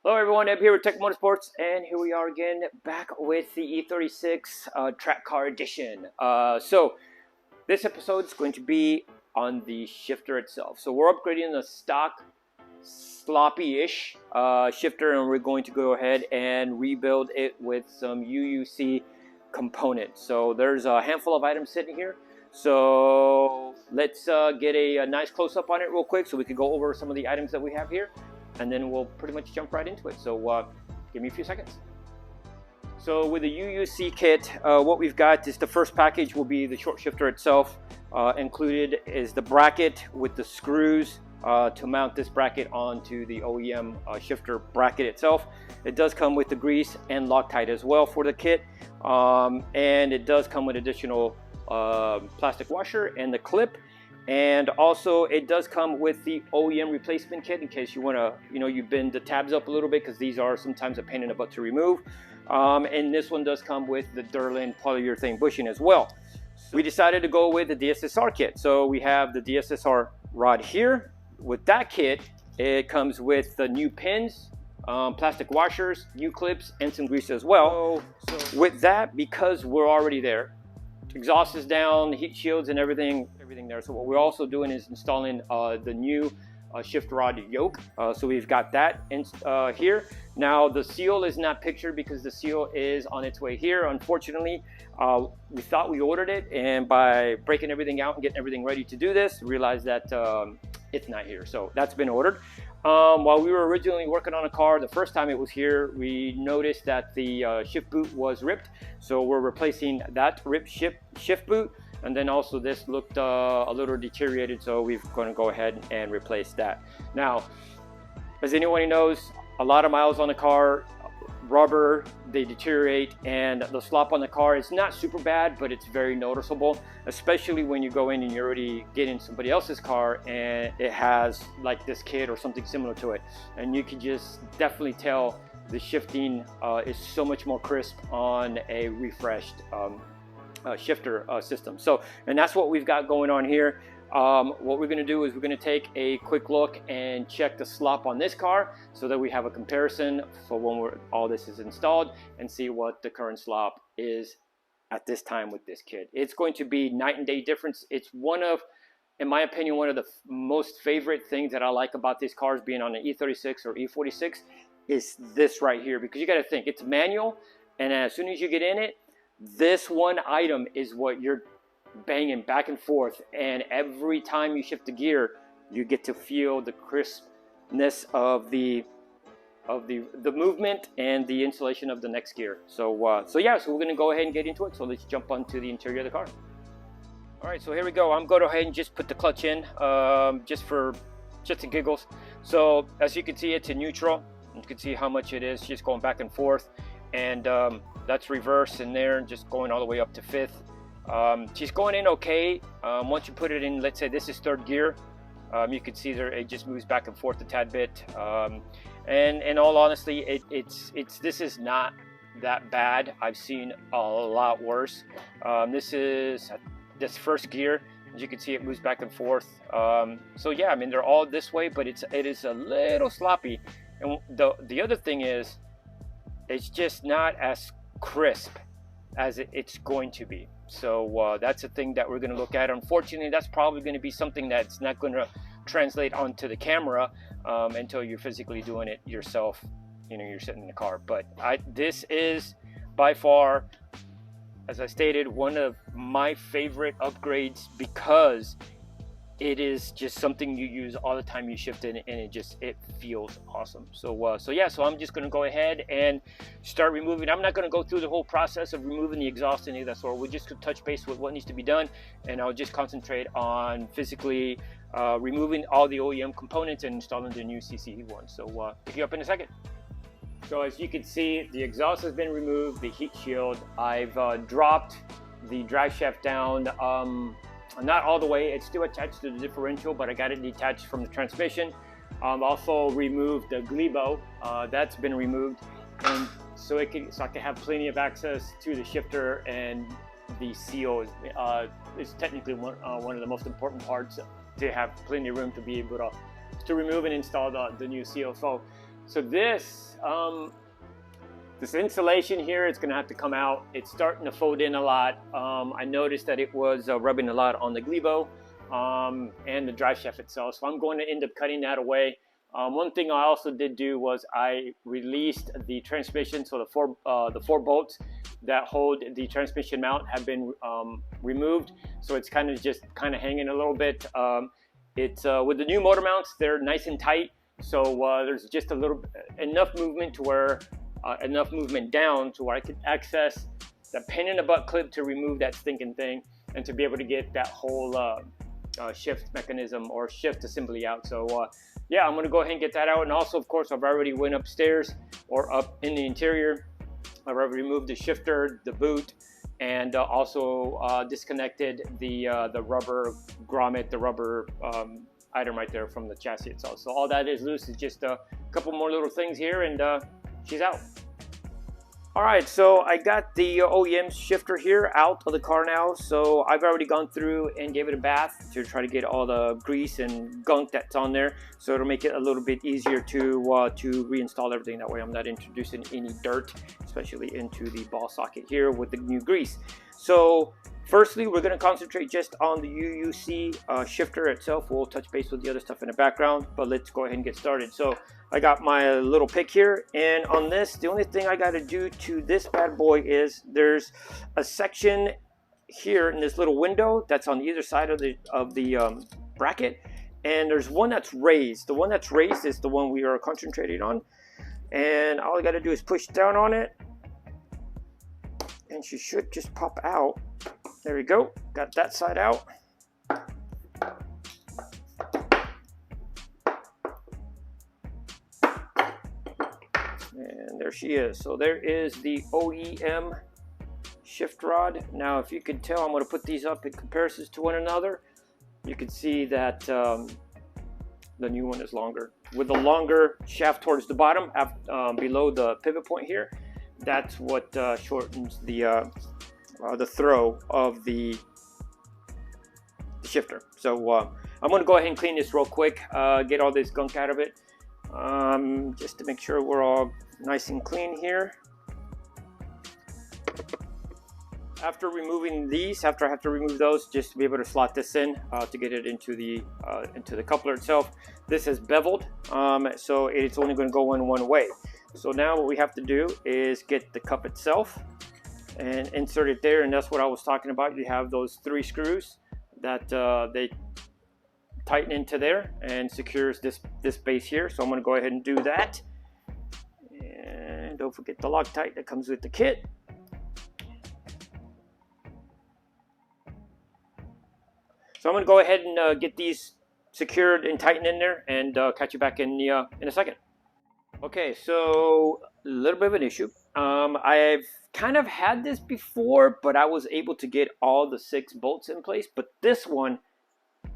Hello everyone, Eb here with Tech Motorsports, and here we are again, back with the E36 Track Car Edition. So this episode is going to be on the shifter itself. So we're upgrading the stock sloppy-ish shifter, and we're going to go ahead and rebuild it with some UUC components. So there's a handful of items sitting here. So let's get a nice close-up on it real quick so we can go over some of the items that we have here, and then we'll pretty much jump right into it. So give me a few seconds. So with the UUC kit, what we've got is the first package will be the short shifter itself. Included is the bracket with the screws to mount this bracket onto the OEM shifter bracket itself. It does come with the grease and Loctite as well for the kit, and it does come with additional plastic washer and the clip. And also it does come with the OEM replacement kit in case you want to, you bend the tabs up a little bit, because these are sometimes a pain in the butt to remove. And this one does come with the Durlin polyurethane bushing as well. We decided to go with the DSSR kit. So we have the DSSR rod here. With that kit, it comes with the new pins, plastic washers, U-clips, and some grease as well. So with that, because we're already there, exhaust is down, heat shields and everything there. So what we're also doing is installing the new shift rod yoke. So we've got that in, here. Now the seal is not pictured because the seal is on its way here. Unfortunately, we thought we ordered it, and by breaking everything out and getting everything ready to do this, realized that it's not here. So that's been ordered. While we were originally working on a car, the first time it was here, we noticed that the shift boot was ripped. So we're replacing that ripped shift boot. And then also this looked a little deteriorated, so we're going to go ahead and replace that. Now, as anyone knows, a lot of miles on the car, rubber, they deteriorate, and the slop on the car is not super bad, but it's very noticeable, especially when you go in and you're already getting somebody else's car and it has like this kit or something similar to it. And you can just definitely tell the shifting is so much more crisp on a refreshed shifter system. So, and that's what we've got going on here. What we're going to do is we're going to take a quick look and check the slop on this car so that we have a comparison for when all this is installed, and see what the current slop is at this time with this kit. It's going to be night and day difference. It's one of, in my opinion, one of the most favorite things that I like about these cars being on the E36 or E46 is this right here, because you got to think it's manual, and as soon as you get in it, this one item is what you're banging back and forth, and every time you shift the gear, you get to feel the crispness of the movement and the installation of the next gear. So yeah, so we're going to go ahead and get into it. So let's jump onto the interior of the car. All right, so here we go. I'm going to go ahead and just put the clutch in, just for shits and giggles. So as you can see, it's in neutral. You can see how much it is just going back and forth, and that's reverse in there, just going all the way up to fifth. She's going in okay. Once you put it in, let's say this is third gear, you can see there it just moves back and forth a tad bit. And in all honesty, this is not that bad. I've seen a lot worse. This is this first gear. As you can see, it moves back and forth. So yeah, I mean, they're all this way, but it is a little sloppy. And the other thing is, it's just not as crisp as it's going to be. So that's a thing that we're going to look at. Unfortunately, that's probably going to be something that's not going to translate onto the camera until you're physically doing it yourself. You're sitting in the car. But this is by far, as I stated, one of my favorite upgrades, because it is just something you use all the time you shift in, and it feels awesome. So yeah, so I'm just going to go ahead and start removing. I'm not going to go through the whole process of removing the exhaust and any of that sort. We'll just touch base with what needs to be done, and I'll just concentrate on physically removing all the OEM components and installing the new CCE ones. So pick you up in a second. So as you can see, the exhaust has been removed, the heat shield. I've dropped the drive shaft down. Not all the way, it's still attached to the differential, but I got it detached from the transmission. Also removed the glebo, that's been removed, and so I can have plenty of access to the shifter, and the seal is technically one of the most important parts, to have plenty of room to be able to remove and install the new seal. So this This insulation here is going to have to come out. It's starting to fold in a lot. I noticed that it was rubbing a lot on the glebo and the drive shaft itself. So I'm going to end up cutting that away. One thing I also did do was I released the transmission. So the four bolts that hold the transmission mount have been removed. So it's kind of hanging a little bit. It's with the new motor mounts, they're nice and tight. So there's just enough movement to where enough movement down to where I could access the pain in the butt clip to remove that stinking thing and to be able to get that whole shift mechanism or shift assembly out. So yeah, I'm gonna go ahead and get that out. And also, of course, I've already went upstairs or up in the interior. I've already removed the shifter, the boot, and also disconnected the rubber grommet, the rubber item right there from the chassis itself. So all that is loose is just a couple more little things here, and she's out. All right, so I got the OEM shifter here out of the car now. So I've already gone through and gave it a bath to try to get all the grease and gunk that's on there. So it'll make it a little bit easier to reinstall everything. That way I'm not introducing any dirt, especially into the ball socket here with the new grease. So firstly, we're going to concentrate just on the UUC shifter itself. We'll touch base with the other stuff in the background, but let's go ahead and get started. So I got my little pick here, and on this, the only thing I got to do to this bad boy is there's a section here in this little window that's on either side of the bracket, and there's one that's raised. The one that's raised is the one we are concentrating on, and all I got to do is push down on it, and she should just pop out. There we go. Got that side out. And there she is. So there is the OEM shift rod. Now, if you could tell, I'm going to put these up in comparisons to one another. You can see that the new one is longer. With the longer shaft towards the bottom, below the pivot point here, that's what shortens the throw of the shifter. So I'm going to go ahead and clean this real quick, get all this gunk out of it, just to make sure we're all nice and clean here. After removing these, after I have to remove those, just to be able to slot this in to get it into the coupler itself. This is beveled, so it's only going to go in one way. So now what we have to do is get the cup itself and insert it there, and that's what I was talking about. You have those 3 screws that they tighten into there and secures this base here. So I'm going to go ahead and do that, and don't forget the Loctite that comes with the kit. So I'm going to go ahead and get these secured and tightened in there, and catch you back in a second. Okay, so a little bit of an issue. I've kind of had this before, but I was able to get all the 6 bolts in place. But this one,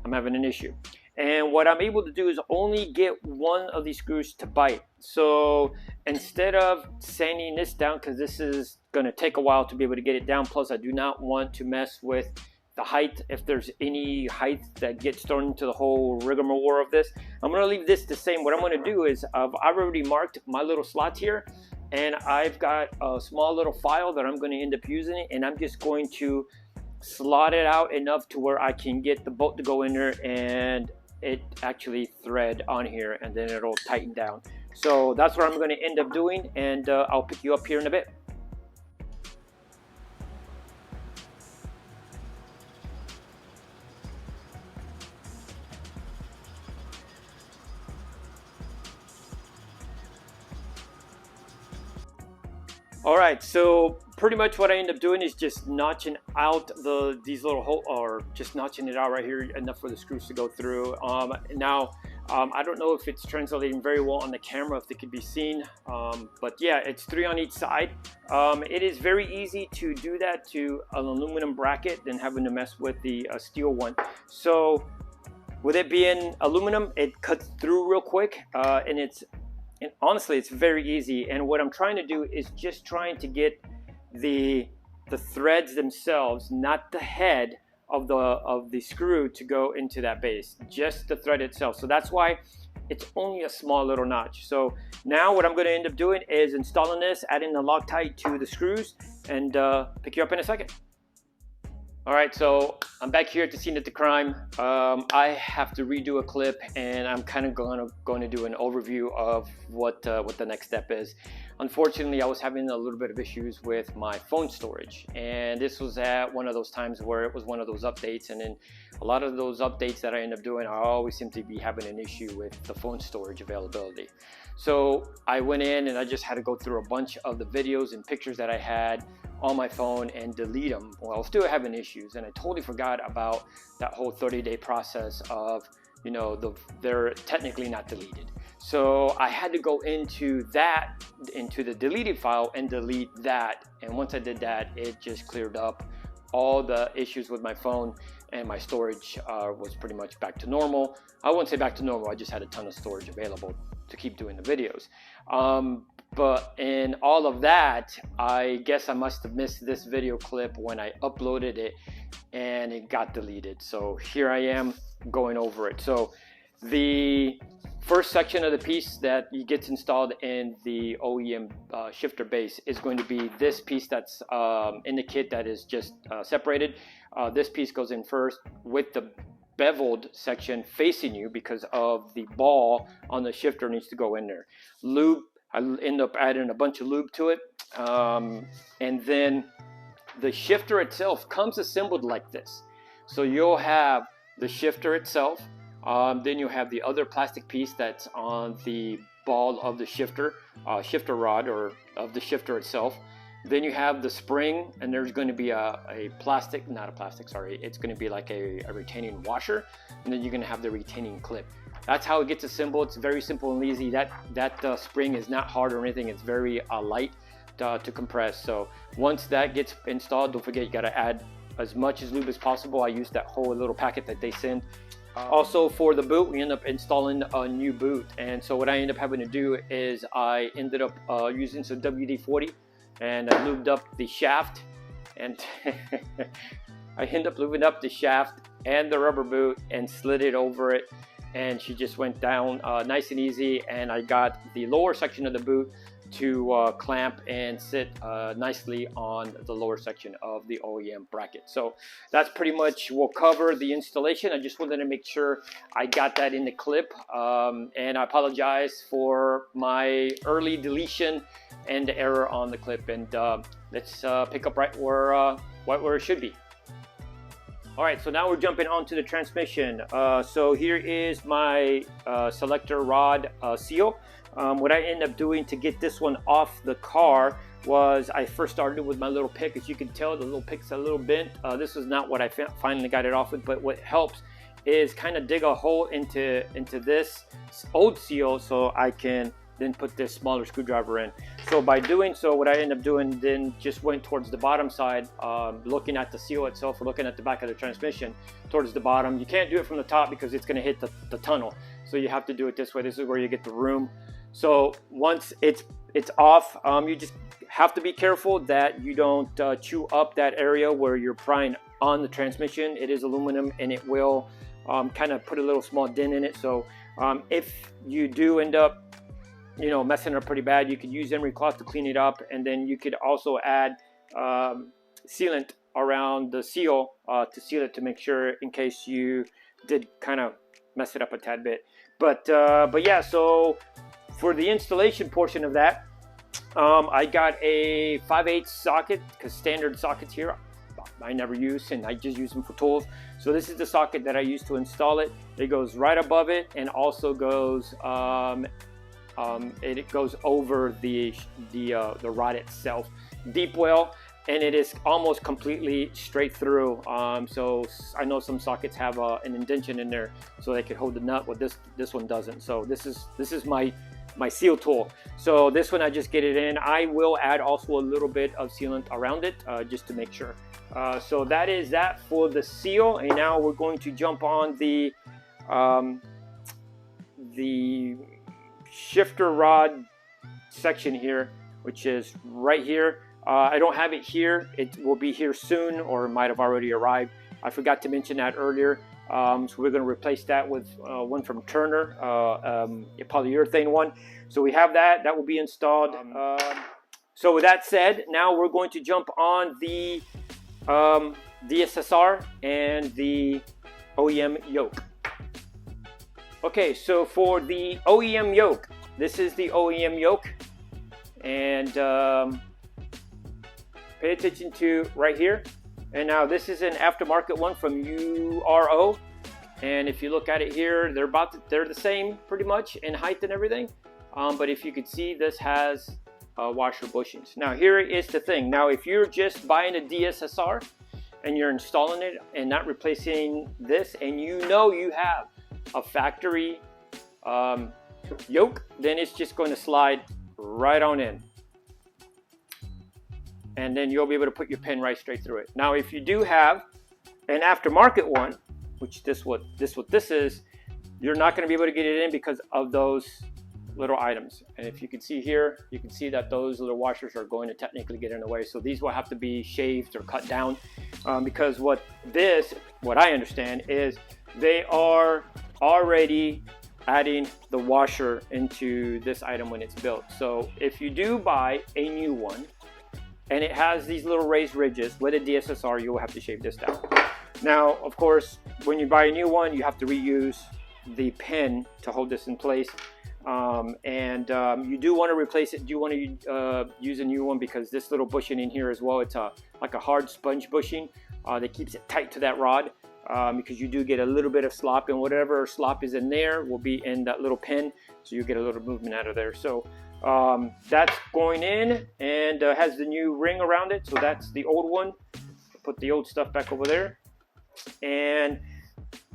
I'm having an issue. And what I'm able to do is only get one of these screws to bite. So instead of sanding this down, because this is going to take a while to be able to get it down, plus I do not want to mess with the height, if there's any height that gets thrown into the whole rigmarole of this, I'm going to leave this the same. What I'm going to do is I've already marked my little slots here, and I've got a small little file that I'm going to end up using it, and I'm just going to slot it out enough to where I can get the bolt to go in there and it actually thread on here, and then it'll tighten down. So that's what I'm going to end up doing, and I'll pick you up here in a bit. All right, so pretty much what I end up doing is just notching out these little holes, or just notching it out right here, enough for the screws to go through. Now, I don't know if it's translating very well on the camera, if it could be seen, but yeah, it's 3 on each side. It is very easy to do that to an aluminum bracket than having to mess with the steel one. So with it being aluminum, it cuts through real quick, and honestly, it's very easy. And what I'm trying to do is just trying to get the threads themselves, not the head of the screw, to go into that base, just the thread itself. So that's why it's only a small little notch. So now what I'm going to end up doing is installing this, adding the Loctite to the screws, and pick you up in a second. All right, so I'm back here at the scene of the crime. I have to redo a clip, and I'm kind of going to do an overview of what the next step is. Unfortunately, I was having a little bit of issues with my phone storage, and this was at one of those times where it was one of those updates, and then a lot of those updates that I end up doing, I always seem to be having an issue with the phone storage availability. So I went in and I just had to go through a bunch of the videos and pictures that I had on my phone and delete them. Well, I was still having issues, and I totally forgot about that whole 30-day process of, you know, they're technically not deleted. So I had to go into the deleted file and delete that. And once I did that, it just cleared up all the issues with my phone, and my storage was pretty much back to normal. I wouldn't say back to normal, I just had a ton of storage available to keep doing the videos. But in all of that, I guess I must have missed this video clip when I uploaded it and it got deleted. So here I am going over it. So the first section of the piece that gets installed in the OEM shifter base is going to be this piece that's in the kit that is just separated. This piece goes in first with the beveled section facing you because of the ball on the shifter needs to go in there. Lube, I end up adding a bunch of lube to it, and then the shifter itself comes assembled like this. So you'll have the shifter itself, then you have the other plastic piece that's on the ball of the shifter rod, or of the shifter itself. Then you have the spring, and there's going to be it's going to be like a retaining washer, and then you're going to have the retaining clip. That's how it gets assembled. It's very simple and easy. That spring is not hard or anything. It's very light to compress. So once that gets installed, don't forget you got to add as much as lube as possible. I use that whole little packet that they send. Also for the boot, we end up installing a new boot, and so what I end up having to do is I ended up using some WD-40, and I lubed up the shaft, and I ended up lubing up the shaft and the rubber boot and slid it over it, and she just went down nice and easy. And I got the lower section of the boot to clamp and sit nicely on the lower section of the OEM bracket. So that's pretty much will cover the installation. I just wanted to make sure I got that in the clip, and I apologize for my early deletion and error on the clip, and let's pick up right where it should be. All right, so now we're jumping onto the transmission. So here is my selector rod seal. What I ended up doing to get this one off the car was I first started with my little pick. As you can tell, the little pick's a little bent. This is not what I finally got it off with, but what helps is kind of dig a hole into this old seal so I can then put this smaller screwdriver in. So by doing so, what I end up doing then just went towards the bottom side, looking at the seal itself, or looking at the back of the transmission towards the bottom. You can't do it from the top because it's going to hit the tunnel. So you have to do it this way. This is where you get the room. So once it's off, you just have to be careful that you don't chew up that area where you're prying on the transmission. It is aluminum, and it will kind of put a little small dent in it. So if you do end up messing it up pretty bad, you could use emery cloth to clean it up, and then you could also add sealant around the seal to seal it, to make sure in case you did kind of mess it up a tad bit. But yeah, so for the installation portion of that, I got a 5/8 socket, because standard sockets here I never use, and I just use them for tools. So this is the socket that I use to install it. It goes right above it, and also goes it goes over the rod itself, deep well, and it is almost completely straight through. So I know some sockets have an indentation in there so they could hold the nut. Well, this one doesn't. So this is my seal tool. So this one I just get it in. I will add also a little bit of sealant around it just to make sure. So that is that for the seal, and now we're going to jump on the shifter rod section here, which is right here. I don't have it here. It will be here soon, or it might have already arrived. I forgot to mention that earlier. So we're going to replace that with one from Turner, a polyurethane one. So we have that. That will be installed. So with that said, now we're going to jump on the DSSR and the OEM yoke. Okay, so for the OEM yoke, this is the OEM yoke, and pay attention to right here. And now this is an aftermarket one from URO, and if you look at it here, they're the same pretty much in height and everything. But if you could see, this has washer bushings. Now here is the thing. Now if you're just buying a DSSR and you're installing it and not replacing this, and you know you have a factory yoke, then it's just going to slide right on in, and then you'll be able to put your pin right straight through it. Now if you do have an aftermarket one, which this is, you're not going to be able to get it in because of those little items. And if you can see here, you can see that those little washers are going to technically get in the way. So these will have to be shaved or cut down, because what I understand is they are already adding the washer into this item when it's built. So if you do buy a new one and it has these little raised ridges with a DSSR, you will have to shave this down. Now, of course, when you buy a new one, you have to reuse the pin to hold this in place. You do want to replace it. You want to use a new one, because this little bushing in here as well, it's like a hard sponge bushing that keeps it tight to that rod, because you do get a little bit of slop, and whatever slop is in there will be in that little pin, so you get a little movement out of there. So that's going in, and has the new ring around it. So that's the old one. Put the old stuff back over there, and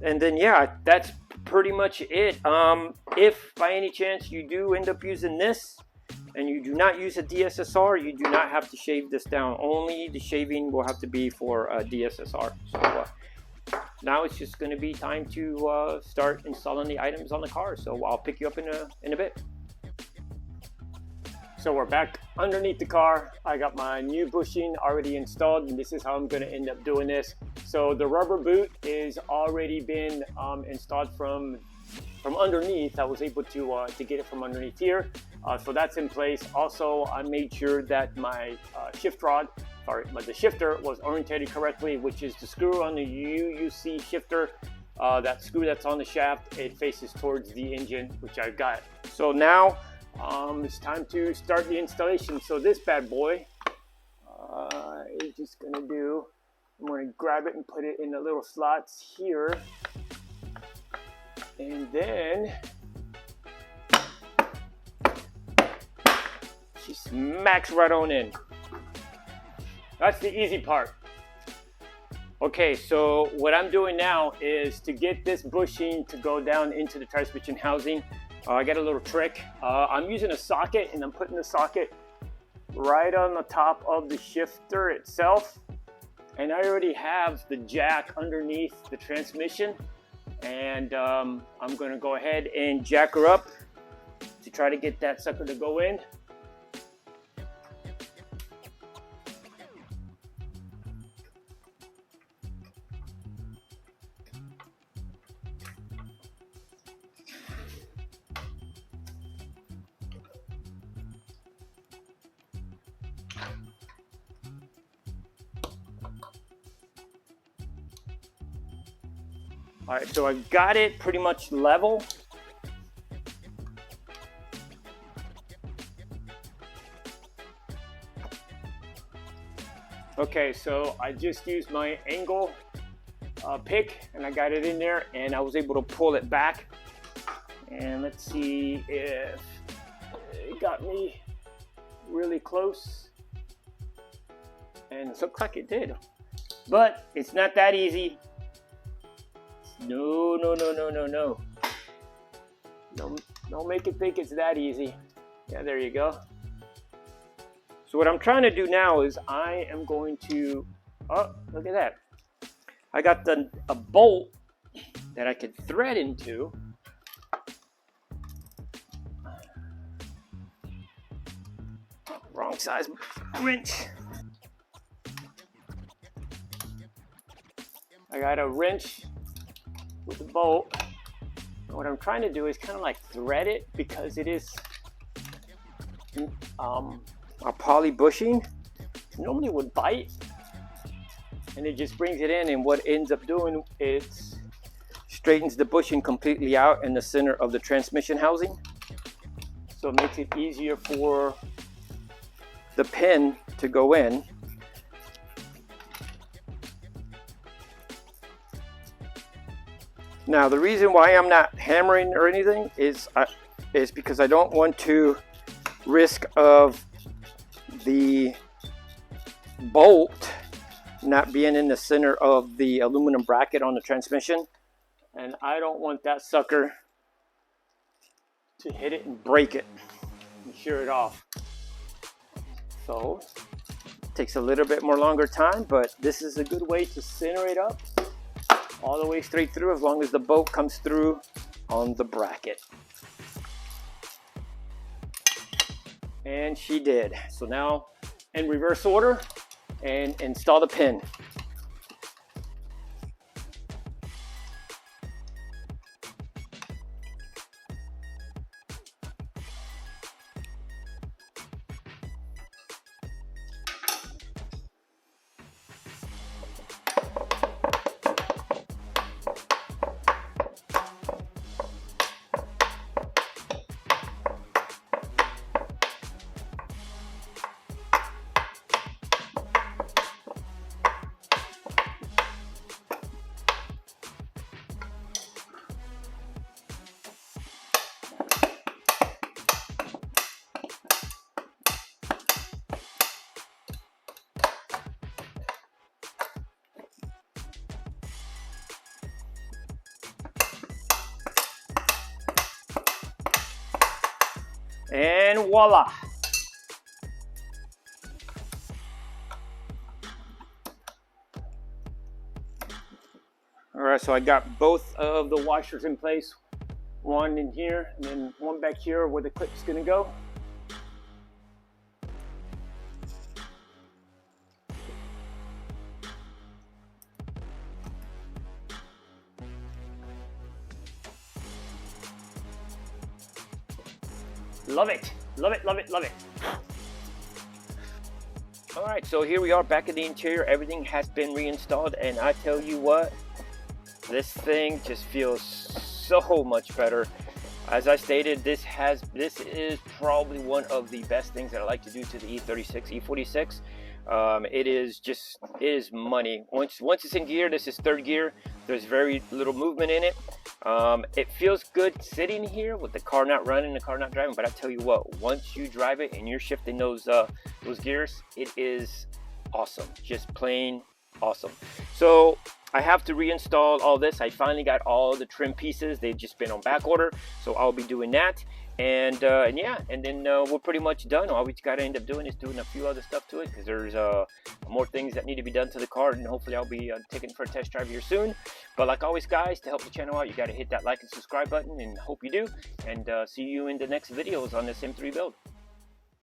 then yeah, that's pretty much it. If by any chance you do end up using this and you do not use a DSSR, you do not have to shave this down. Only the shaving will have to be for a DSSR. So now it's just going to be time to start installing the items on the car. So I'll pick you up in a bit. So we're back underneath the car. I got my new bushing already installed, and this is how I'm going to end up doing this. So the rubber boot is already been installed from underneath. I was able to get it from underneath here. So that's in place. Also, I made sure that my the shifter was orientated correctly, which is the screw on the UUC shifter. That screw that's on the shaft, it faces towards the engine, which I've got. So now it's time to start the installation. So this bad boy is just gonna do, I'm gonna grab it and put it in the little slots here, and then she smacks right on in. That's the easy part. Okay, so what I'm doing now is to get this bushing to go down into the transmission housing. I got a little trick. I'm using a socket, and I'm putting the socket right on the top of the shifter itself. And I already have the jack underneath the transmission. And I'm going to go ahead and jack her up to try to get that sucker to go in. All right, so I've got it pretty much level. Okay, so I just used my angle pick, and I got it in there, and I was able to pull it back. And let's see if it got me really close. And it looks like it did. But it's not that easy. No. Don't make it think it's that easy. Yeah, there you go. So what I'm trying to do now is I am going to, oh, look at that. I got a bolt that I could thread into. Wrong size wrench. I got a wrench with the bolt. What I'm trying to do is kind of like thread it, because it is a poly bushing. Normally it would bite, and it just brings it in, and what ends up doing is straightens the bushing completely out in the center of the transmission housing, so it makes it easier for the pin to go in. Now the reason why I'm not hammering or anything is because I don't want to risk of the bolt not being in the center of the aluminum bracket on the transmission, and I don't want that sucker to hit it and break it and shear it off. So it takes a little bit more longer time, but this is a good way to center it up all the way straight through, as long as the bolt comes through on the bracket. And she did. So now in reverse order and install the pin. And voila! All right, so I got both of the washers in place. One in here, and then one back here where the clip's gonna go. Love it, love it, love it, love it. All right, so here we are back in the interior. Everything has been reinstalled, and I tell you what, this thing just feels so much better. As I stated, this is probably one of the best things that I like to do to the E36, E46. It is money. Once it's in gear, this is third gear. There's very little movement in it. It feels good sitting here with the car not running, the car not driving. But I tell you what, once you drive it and you're shifting those gears, it is awesome. Just plain awesome. So I have to reinstall all this. I finally got all the trim pieces. They've just been on back order, so I'll be doing that. And yeah, and then we're pretty much done. All we got to end up doing is doing a few other stuff to it, because there's more things that need to be done to the car, and hopefully I'll be taking it for a test drive here soon. But like always, guys, to help the channel out, you got to hit that like and subscribe button, and hope you do. And see you in the next videos on this M3 build.